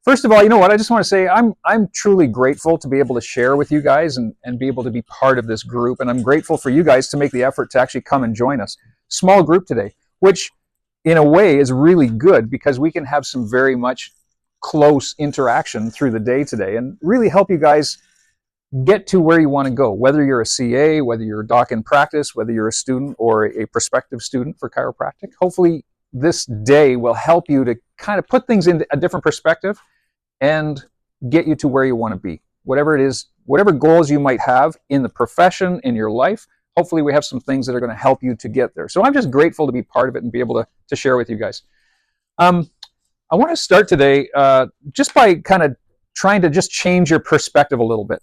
First of all, you know what? I just want to say I'm truly grateful to be able to share with you guys and be able to be part of this group. And I'm grateful for you guys to make the effort to actually come and join us. Small group today, which in a way is really good because we can have some very much close interaction through the day today and really help you guys get to where you want to go, whether you're a CA, whether you're a doc in practice, whether you're a student or a prospective student for chiropractic. Hopefully this day will help you to kind of put things in a different perspective and get you to where you want to be. Whatever it is, whatever goals you might have in the profession, in your life, hopefully we have some things that are going to help you to get there. So I'm just grateful to be part of it and be able to share with you guys. I want to start today just by kind of trying to just change your perspective a little bit.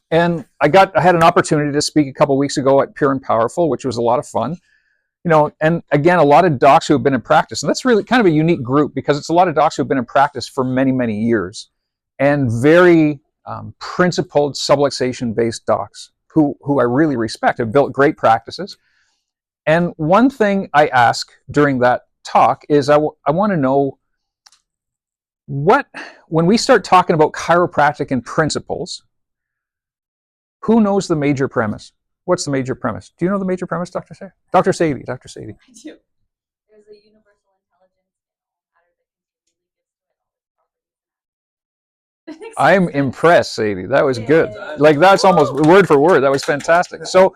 And I had an opportunity to speak a couple weeks ago at Pure and Powerful, which was a lot of fun. You know, and again, a lot of docs who have been in practice, and that's really kind of a unique group because it's a lot of docs who have been in practice for many, many years, and very principled subluxation-based docs who I really respect, have built great practices. And one thing I ask during that talk is I want to know when we start talking about chiropractic and principles, who knows the major premise? What's the major premise? Do you know the major premise, Dr. Sadie? Dr. Sadie. I do. There's a universal intelligence in all matter that contributes to it, all its properties. I'm impressed, Sadie. That was good. Like that's almost word for word. That was fantastic. So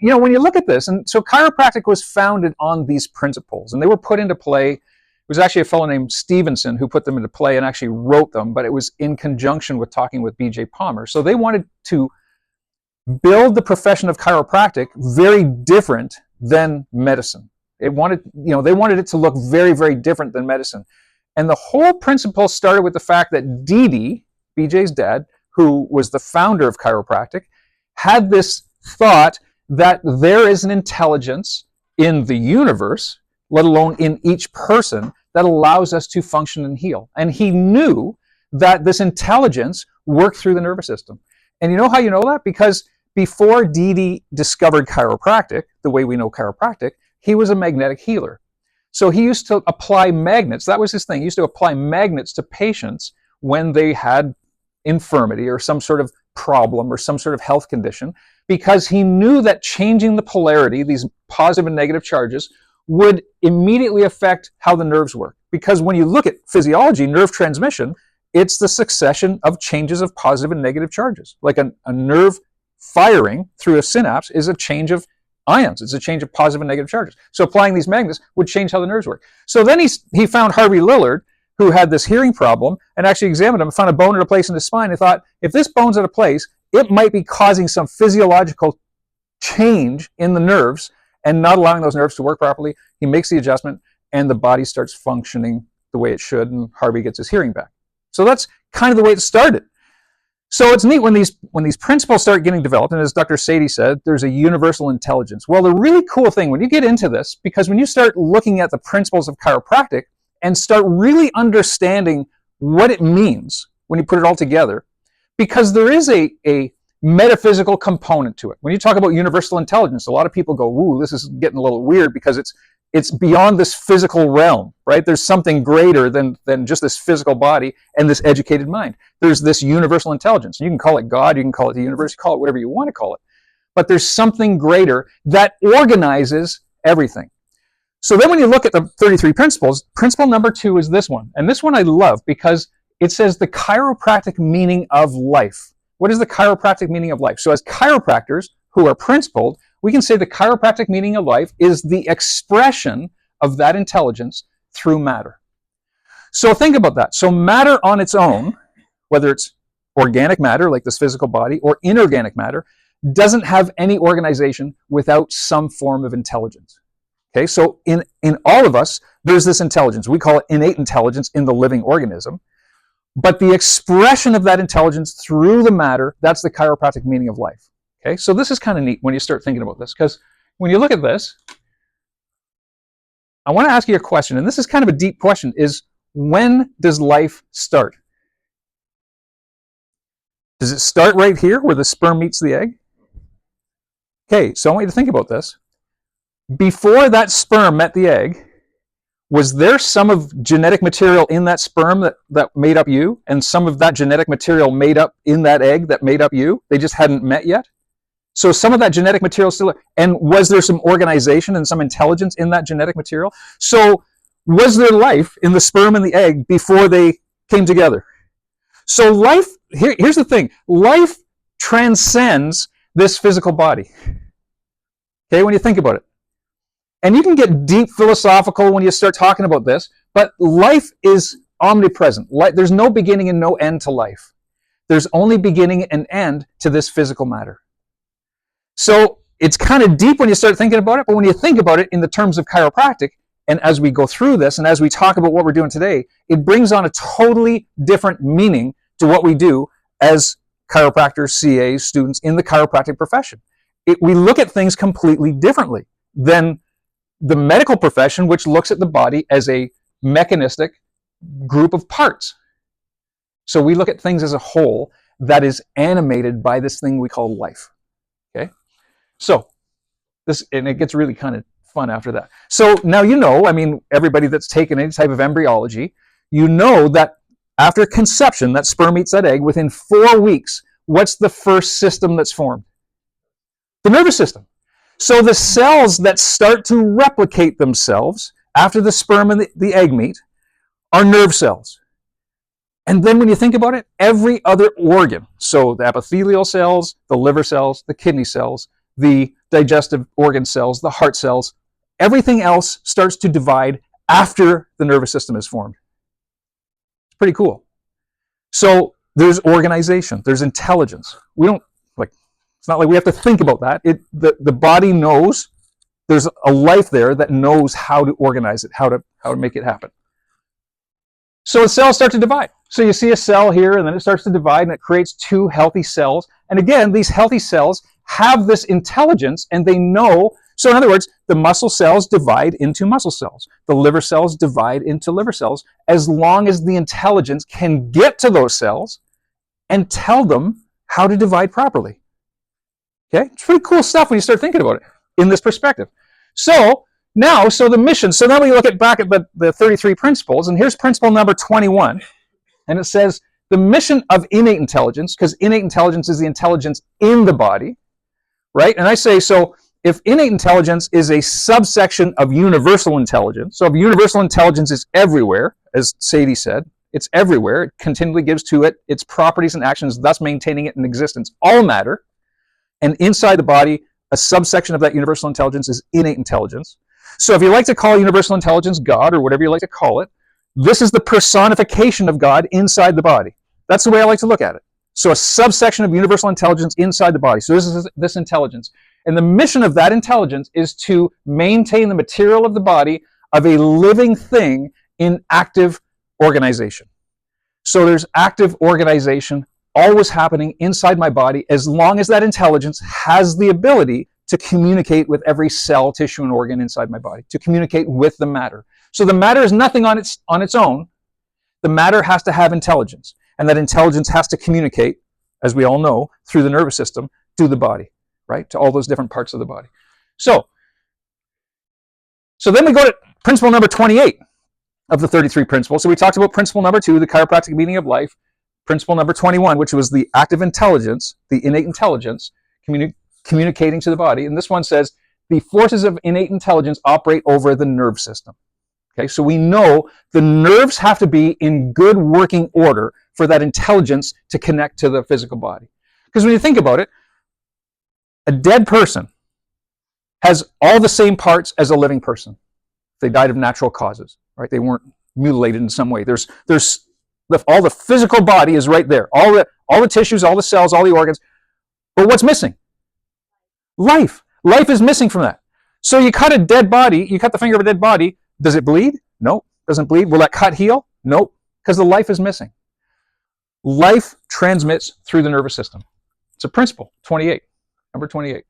you know, when you look at this, and so chiropractic was founded on these principles, and they were put into play. It was actually a fellow named Stevenson who put them into play and actually wrote them, but it was in conjunction with talking with B.J. Palmer. So they wanted to build the profession of chiropractic very different than medicine. They wanted it to look very, very different than medicine. And the whole principle started with the fact that Dee, BJ's dad, who was the founder of chiropractic, had this thought that there is an intelligence in the universe, let alone in each person, that allows us to function and heal. And he knew that this intelligence worked through the nervous system. And you know how you know that? Because before Dee discovered chiropractic, the way we know chiropractic, he was a magnetic healer. So he used to apply magnets. That was his thing. He used to apply magnets to patients when they had infirmity or some sort of problem or some sort of health condition, because he knew that changing the polarity, these positive and negative charges, would immediately affect how the nerves work. Because when you look at physiology, nerve transmission, it's the succession of changes of positive and negative charges. Like a nerve firing through a synapse is a change of ions. It's a change of positive and negative charges. So applying these magnets would change how the nerves work. So then he found Harvey Lillard, who had this hearing problem, and actually examined him, found a bone at a place in his spine, and thought, if this bone's at a place, it might be causing some physiological change in the nerves and not allowing those nerves to work properly. He makes the adjustment, and the body starts functioning the way it should, and Harvey gets his hearing back. So that's kind of the way it started. So it's neat when these principles start getting developed, and as Dr. Sadie said, there's a universal intelligence. Well, the really cool thing when you get into this, because when you start looking at the principles of chiropractic and start really understanding what it means when you put it all together, because there is a metaphysical component to it. When you talk about universal intelligence, a lot of people go, ooh, this is getting a little weird because it's beyond this physical realm, right? There's something greater than just this physical body and this educated mind. There's this universal intelligence. You can call it God, you can call it the universe, call it whatever you want to call it. But there's something greater that organizes everything. So then when you look at the 33 principles, principle number 2 is this one. And this one I love because it says the chiropractic meaning of life. What is the chiropractic meaning of life? So as chiropractors who are principled, we can say the chiropractic meaning of life is the expression of that intelligence through matter. So think about that. So matter on its own, whether it's organic matter like this physical body or inorganic matter, doesn't have any organization without some form of intelligence. Okay, so in all of us, there's this intelligence. We call it innate intelligence in the living organism. But the expression of that intelligence through the matter, that's the chiropractic meaning of life. Okay, so this is kind of neat when you start thinking about this, because when you look at this, I want to ask you a question, and this is kind of a deep question, is when does life start? Does it start right here where the sperm meets the egg? Okay, so I want you to think about this. Before that sperm met the egg, Was there some of genetic material in that sperm that made up you, and some of that genetic material made up in that egg that made up you? They just hadn't met yet. So some of that genetic material still, and was there some organization and some intelligence in that genetic material? So was there life in the sperm and the egg before they came together? So life, here's the thing, life transcends this physical body. Okay, when you think about it. And you can get deep philosophical when you start talking about this, but life is omnipresent. There's no beginning and no end to life. There's only beginning and end to this physical matter. So it's kind of deep when you start thinking about it, but when you think about it in the terms of chiropractic, and as we go through this, and as we talk about what we're doing today, it brings on a totally different meaning to what we do as chiropractors, CAs, students in the chiropractic profession. We look at things completely differently than the medical profession, which looks at the body as a mechanistic group of parts. So we look at things as a whole that is animated by this thing we call life. Okay? So this, and it gets really kind of fun after that. So now you know, I mean, everybody that's taken any type of embryology, you know that after conception, that sperm meets that egg, within 4 weeks, what's the first system that's formed? The nervous system. So the cells that start to replicate themselves after the sperm and the egg meet are nerve cells. And then when you think about it, every other organ, so the epithelial cells, the liver cells, the kidney cells, the digestive organ cells, the heart cells, everything else starts to divide after the nervous system is formed. It's pretty cool. So there's organization, there's intelligence. We don't, like, it's not like we have to think about that. The body knows there's a life there that knows how to organize it, how to make it happen. So the cells start to divide. So you see a cell here, and then it starts to divide, and it creates 2 healthy cells. And again, these healthy cells have this intelligence, and they know. So in other words, the muscle cells divide into muscle cells. The liver cells divide into liver cells, as long as the intelligence can get to those cells and tell them how to divide properly. Okay, it's pretty cool stuff when you start thinking about it in this perspective. So now, the mission. So now we look back at the 33 principles, and here's principle number 21, and it says the mission of innate intelligence, because innate intelligence is the intelligence in the body, right? And I say, so if innate intelligence is a subsection of universal intelligence, so if universal intelligence is everywhere, as Sadie said, it's everywhere, it continually gives to it its properties and actions, thus maintaining it in existence, all matter. And inside the body, a subsection of that universal intelligence is innate intelligence. So if you like to call universal intelligence God, or whatever you like to call it, this is the personification of God inside the body. That's the way I like to look at it. So a subsection of universal intelligence inside the body. So this is this intelligence. And the mission of that intelligence is to maintain the material of the body of a living thing in active organization. So there's active organization always happening inside my body, as long as that intelligence has the ability to communicate with every cell, tissue, and organ inside my body, to communicate with the matter. So the matter is nothing on its own. The matter has to have intelligence, and that intelligence has to communicate, as we all know, through the nervous system to the body, right? To all those different parts of the body. So then we go to principle number 28 of the 33 principles. So we talked about principle number 2, the chiropractic meaning of life. Principle number 21, which was the active intelligence, the innate intelligence, communicating to the body. And this one says, the forces of innate intelligence operate over the nerve system. Okay, so we know the nerves have to be in good working order for that intelligence to connect to the physical body. Because when you think about it, a dead person has all the same parts as a living person. They died of natural causes, right? They weren't mutilated in some way. All the physical body is right there. All the tissues, all the cells, all the organs. But what's missing? Life. Life is missing from that. So you cut a dead body, you cut the finger of a dead body, does it bleed? No, doesn't bleed. Will that cut heal? Nope, because the life is missing. Life transmits through the nervous system. It's a principle, 28, number 28.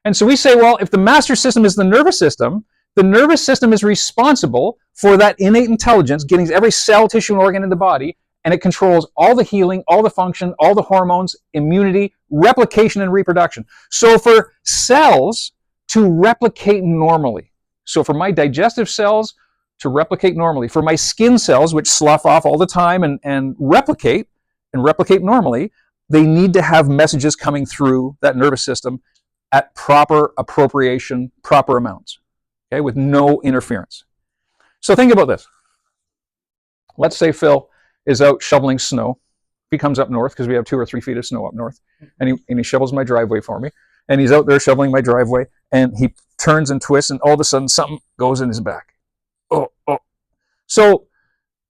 And so we say, well, if the master system is the nervous system is responsible for that innate intelligence, getting every cell, tissue, and organ in the body, and it controls all the healing, all the function, all the hormones, immunity, replication, and reproduction. So for cells to replicate normally, so for my digestive cells to replicate normally, for my skin cells, which slough off all the time and replicate normally, they need to have messages coming through that nervous system at proper appropriation, proper amounts, okay, with no interference. So think about this. Let's say Phil is out shoveling snow. He comes up north because we have 2 or 3 feet of snow up north, and he shovels my driveway for me. And he's out there shoveling my driveway, and he turns and twists, and all of a sudden something goes in his back. Oh. So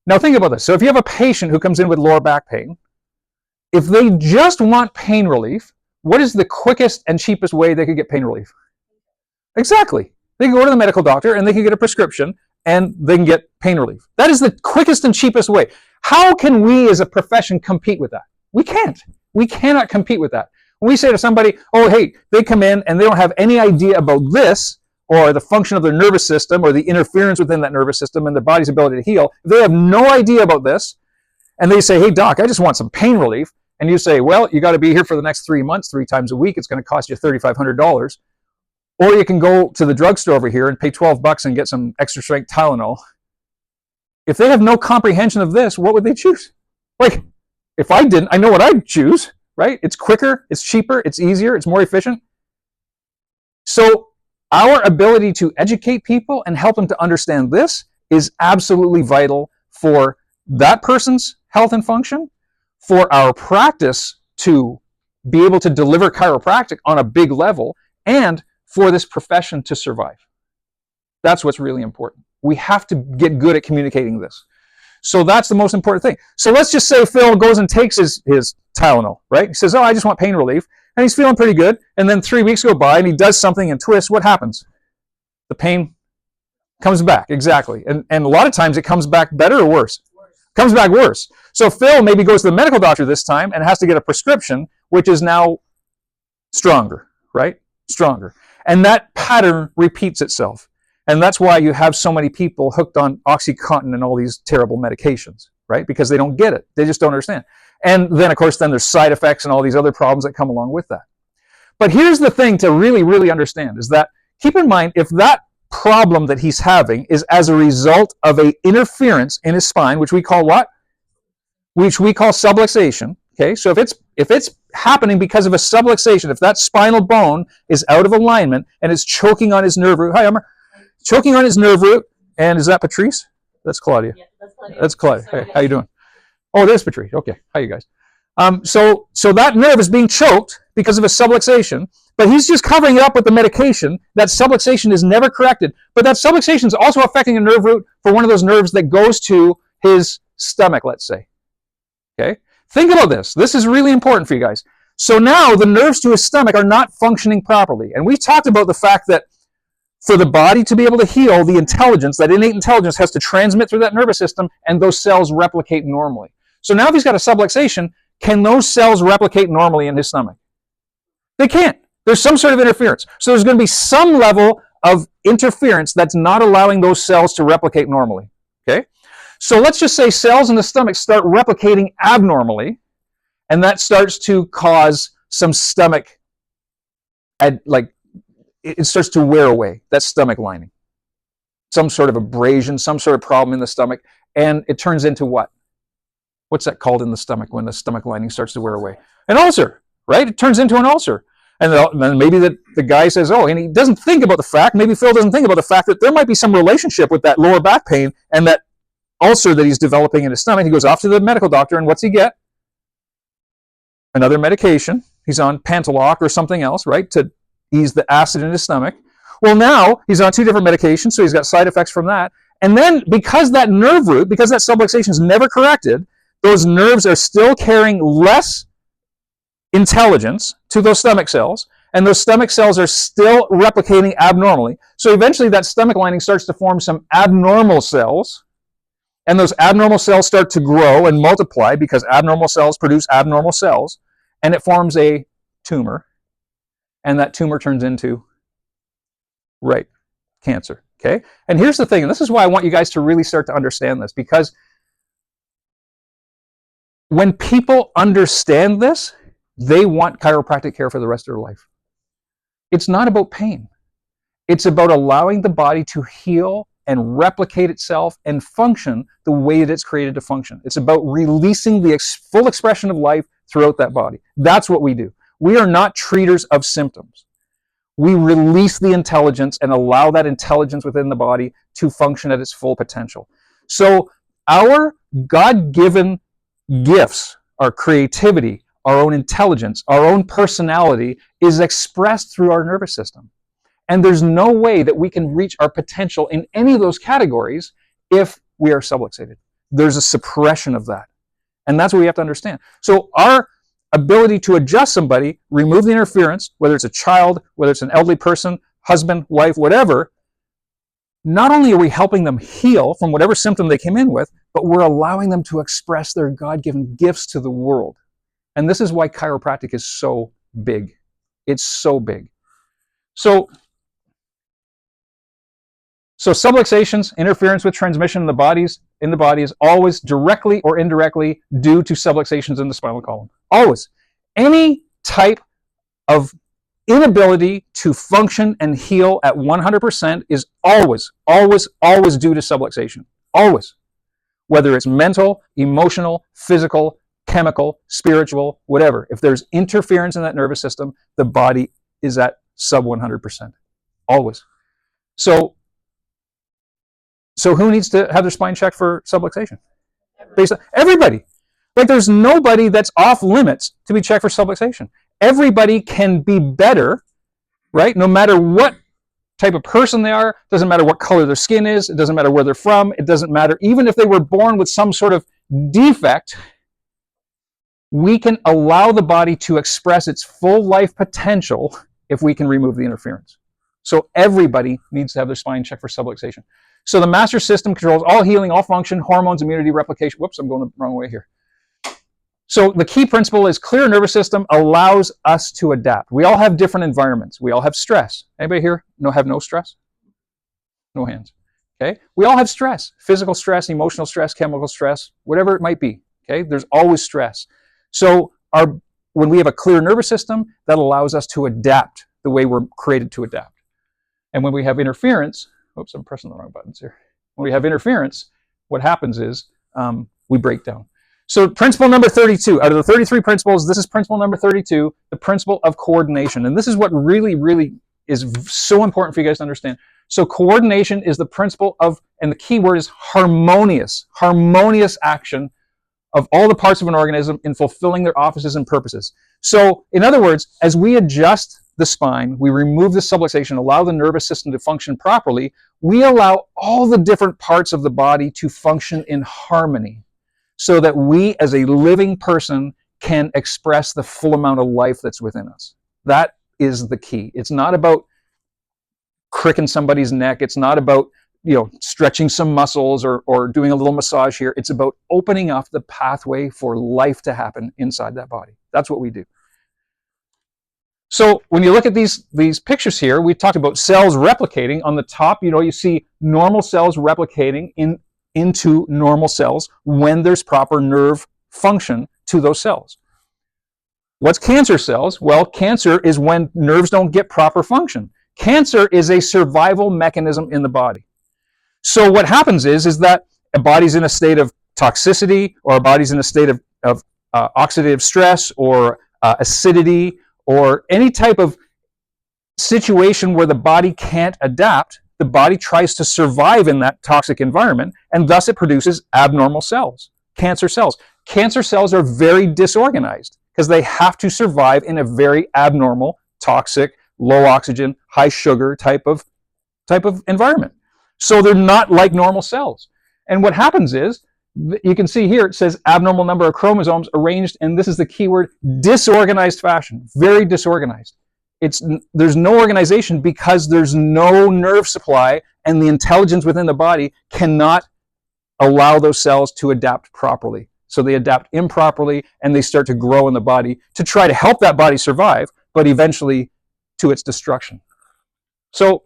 now think about this. So if you have a patient who comes in with lower back pain, if they just want pain relief, what is the quickest and cheapest way they could get pain relief? Exactly. They can go to the medical doctor and they can get a prescription and they can get pain relief. That is the quickest and cheapest way. How can we as a profession compete with that? We can't. We cannot compete with that. When we say to somebody, oh, hey, they come in and they don't have any idea about this or the function of their nervous system or the interference within that nervous system and the body's ability to heal, if they have no idea about this, and they say, hey, doc, I just want some pain relief, and you say, well, you got to be here for the next 3 months, 3 times a week, it's going to cost you $3,500, or you can go to the drugstore over here and pay $12 and get some extra strength Tylenol. If they have no comprehension of this, what would they choose? Like, if I didn't, I know what I'd choose, right? It's quicker, it's cheaper, it's easier, it's more efficient. So our ability to educate people and help them to understand this is absolutely vital for that person's health and function, for our practice to be able to deliver chiropractic on a big level, and for this profession to survive. That's what's really important. We have to get good at communicating this. So that's the most important thing. So let's just say Phil goes and takes his Tylenol, right? He says, oh, I just want pain relief. And he's feeling pretty good. And then 3 weeks go by and he does something and twists. What happens? The pain comes back. Exactly. And a lot of times it comes back better or worse? Comes back worse. So Phil maybe goes to the medical doctor this time and has to get a prescription, which is now stronger, right? Stronger. And that pattern repeats itself. And that's why you have so many people hooked on OxyContin and all these terrible medications, right? Because they don't get it. They just don't understand. And then, of course, then there's side effects and all these other problems that come along with that. But here's the thing to really, really understand is that, keep in mind, if that problem that he's having is as a result of an interference in his spine, which we call what? Which we call subluxation. Okay, so if it's happening because of a subluxation, if that spinal bone is out of alignment and is choking on his nerve root, hi, Emma, choking on his nerve root, and is that Patrice? That's Claudia. Yeah, that's Claudia. That's Claudia. Hey, how you doing? Oh, there's Patrice. Okay, how you guys? So that nerve is being choked because of a subluxation, but he's just covering it up with the medication. That subluxation is never corrected, but that subluxation is also affecting a nerve root for one of those nerves that goes to his stomach, let's say. Okay? Think about this. This is really important for you guys. So now the nerves to his stomach are not functioning properly. And we talked about the fact that for the body to be able to heal, the intelligence, that innate intelligence, has to transmit through that nervous system, and those cells replicate normally. So now if he's got a subluxation, can those cells replicate normally in his stomach? They can't. There's some sort of interference. So there's going to be some level of interference that's not allowing those cells to replicate normally. Okay? So let's just say cells in the stomach start replicating abnormally, and that starts to cause some stomach, it starts to wear away, that stomach lining. Some sort of abrasion, some sort of problem in the stomach, and it turns into what? What's that called in the stomach when the stomach lining starts to wear away? An ulcer, right? It turns into an ulcer. And then maybe the guy says, oh, and he doesn't think about the fact, maybe Phil doesn't think about the fact that there might be some relationship with that lower back pain and that ulcer that he's developing in his stomach. He goes off to the medical doctor, and what's he get? Another medication. He's on Pantaloc or something else, right, to ease the acid in his stomach. Well, now he's on 2 different medications, so he's got side effects from that. And then because that nerve root, because that subluxation is never corrected, those nerves are still carrying less intelligence to those stomach cells, and those stomach cells are still replicating abnormally. So eventually that stomach lining starts to form some abnormal cells, and those abnormal cells start to grow and multiply because abnormal cells produce abnormal cells, and it forms a tumor, and that tumor turns into, right, cancer. Okay? And here's the thing, and this is why I want you guys to really start to understand this, because when people understand this, they want chiropractic care for the rest of their life. It's not about pain. It's about allowing the body to heal and replicate itself and function the way that it's created to function. It's about releasing the full expression of life throughout that body. That's what we do. We are not treaters of symptoms. We release the intelligence and allow that intelligence within the body to function at its full potential. So our God-given gifts, our creativity, our own intelligence, our own personality is expressed through our nervous system. And there's no way that we can reach our potential in any of those categories if we are subluxated. There's a suppression of that. And that's what we have to understand. So our ability to adjust somebody, remove the interference, whether it's a child, whether it's an elderly person, husband, wife, whatever, not only are we helping them heal from whatever symptom they came in with, but we're allowing them to express their God-given gifts to the world. And this is why chiropractic is so big. It's so big. So subluxations, interference with transmission in the body is always directly or indirectly due to subluxations in the spinal column. Always. Any type of inability to function and heal at 100% is always due to subluxation. Always. Whether it's mental, emotional, physical, chemical, spiritual, whatever. If there's interference in that nervous system, the body is at sub 100%. Always. So who needs to have their spine checked for subluxation? Everybody. Like there's nobody that's off limits to be checked for subluxation. Everybody can be better, right? No matter what type of person they are, doesn't matter what color their skin is, it doesn't matter where they're from, it doesn't matter. Even if they were born with some sort of defect, we can allow the body to express its full life potential if we can remove the interference. So everybody needs to have their spine checked for subluxation. So the master system controls all healing, all function, hormones, immunity, replication. Whoops, I'm going the wrong way here. So the key principle is clear nervous system allows us to adapt. We all have different environments. We all have stress. Anybody here have no stress? No hands. Okay? We all have stress. Physical stress, emotional stress, chemical stress, whatever it might be. Okay? There's always stress. So when we have a clear nervous system, that allows us to adapt the way we're created to adapt. And when we have interference, oops, I'm pressing the wrong buttons here. When we have interference, what happens is we break down. So principle number 32, out of the 33 principles, this is principle number 32, the principle of coordination. And this is what really, really is so important for you guys to understand. So coordination is the principle of, and the key word is harmonious action of all the parts of an organism in fulfilling their offices and purposes. So in other words, as we adjust the spine, we remove the subluxation, allow the nervous system to function properly, we allow all the different parts of the body to function in harmony so that we as a living person can express the full amount of life that's within us. That is the key. It's not about cricking somebody's neck. It's not about stretching some muscles or doing a little massage here. It's about opening up the pathway for life to happen inside that body. That's what we do. So when you look at these pictures here, we talked about cells replicating. On the top, you see normal cells replicating into normal cells when there's proper nerve function to those cells. What's cancer cells? Well, cancer is when nerves don't get proper function. Cancer is a survival mechanism in the body. So what happens is that a body's in a state of toxicity, or a body's in a state of oxidative stress, or acidity, or any type of situation where the body can't adapt. The body tries to survive in that toxic environment, and thus it produces abnormal cells, cancer cells. Cancer cells are very disorganized because they have to survive in a very abnormal, toxic, low oxygen, high sugar type of environment. So they're not like normal cells. And what happens is, you can see here, it says abnormal number of chromosomes arranged, and this is the key word, disorganized fashion, very disorganized. There's no organization because there's no nerve supply, and the intelligence within the body cannot allow those cells to adapt properly. So they adapt improperly, and they start to grow in the body to try to help that body survive, but eventually to its destruction. So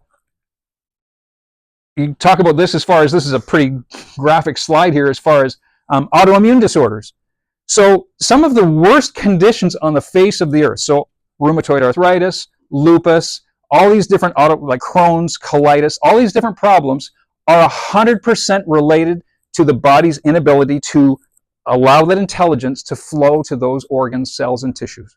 you talk about this as far as, this is a pretty graphic slide here, as far as autoimmune disorders. So some of the worst conditions on the face of the earth, so rheumatoid arthritis, lupus, all these different like Crohn's, colitis, all these different problems are 100% related to the body's inability to allow that intelligence to flow to those organs, cells, and tissues.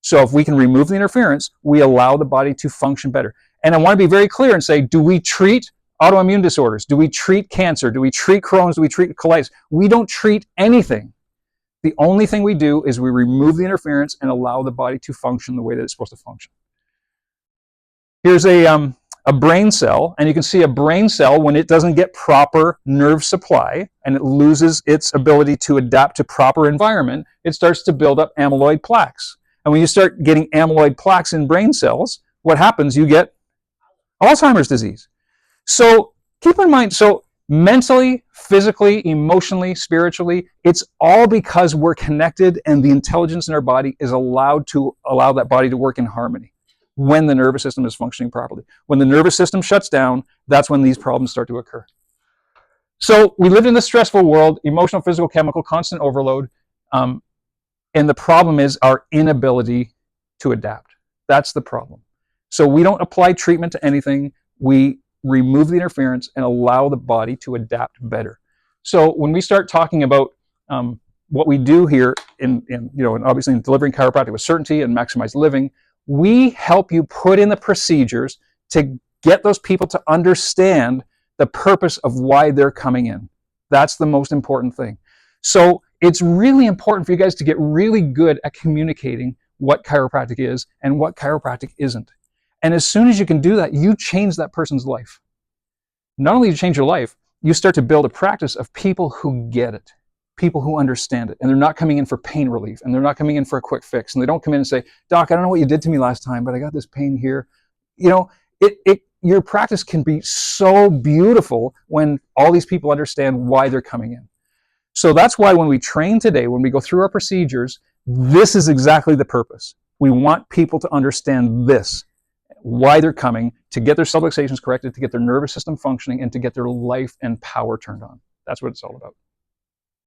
So if we can remove the interference, we allow the body to function better. And I want to be very clear and say, do we treat autoimmune disorders? Do we treat cancer? Do we treat Crohn's? Do we treat colitis? We don't treat anything. The only thing we do is we remove the interference and allow the body to function the way that it's supposed to function. Here's a brain cell, and you can see a brain cell, when it doesn't get proper nerve supply and it loses its ability to adapt to proper environment, it starts to build up amyloid plaques. And when you start getting amyloid plaques in brain cells, what happens? You get Alzheimer's disease. So keep in mind, so mentally, physically, emotionally, spiritually, it's all because we're connected and the intelligence in our body is allowed to allow that body to work in harmony when the nervous system is functioning properly. When the nervous system shuts down, that's when these problems start to occur. So we live in this stressful world, emotional, physical, chemical, constant overload. And the problem is our inability to adapt. That's the problem. So we don't apply treatment to anything. We remove the interference and allow the body to adapt better. So when we start talking about what we do here and obviously in delivering chiropractic with certainty and maximize living, we help you put in the procedures to get those people to understand the purpose of why they're coming in. That's the most important thing. So it's really important for you guys to get really good at communicating what chiropractic is and what chiropractic isn't. And as soon as you can do that, you change that person's life. Not only do you change your life, you start to build a practice of people who get it, people who understand it, and they're not coming in for pain relief, and they're not coming in for a quick fix, and they don't come in and say, Doc, I don't know what you did to me last time, but I got this pain here. Your practice can be so beautiful when all these people understand why they're coming in. So that's why when we train today, when we go through our procedures, this is exactly the purpose. We want people to understand this, why they're coming, to get their subluxations corrected, to get their nervous system functioning, and to get their life and power turned on. That's what it's all about.